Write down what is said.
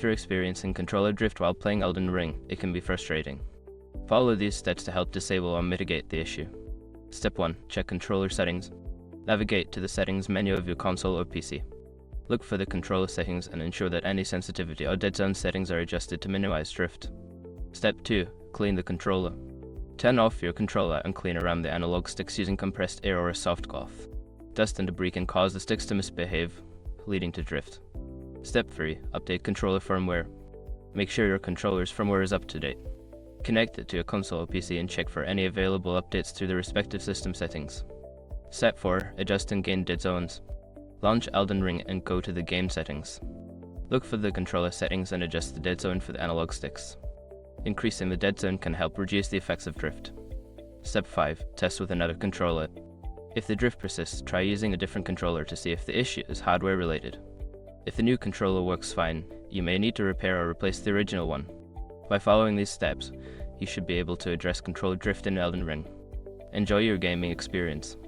you're experiencing controller drift while playing Elden Ring, it can be frustrating. Follow these steps to help disable or mitigate the issue. Step 1. Check controller settings. Navigate to the settings menu of your console or PC. Look for the controller settings and ensure that any sensitivity or dead zone settings are adjusted to minimize drift. Step 2. Clean the controller. Turn off your controller and clean around the analog sticks using compressed air or a soft cloth. Dust and debris can cause the sticks to misbehave, leading to drift. Step 3. Update controller firmware. Make sure your controller's firmware is up to date. Connect it to your console or PC and check for any available updates to the respective system settings. Step 4. Adjust and gain dead zones. Launch Elden Ring and go to the game settings. Look for the controller settings and adjust the dead zone for the analog sticks. Increasing the dead zone can help reduce the effects of drift. Step 5. Test with another controller. If the drift persists, try using a different controller to see if the issue is hardware related. If the new controller works fine, you may need to repair or replace the original one. By following these steps, you should be able to address controller drift in Elden Ring. Enjoy your gaming experience.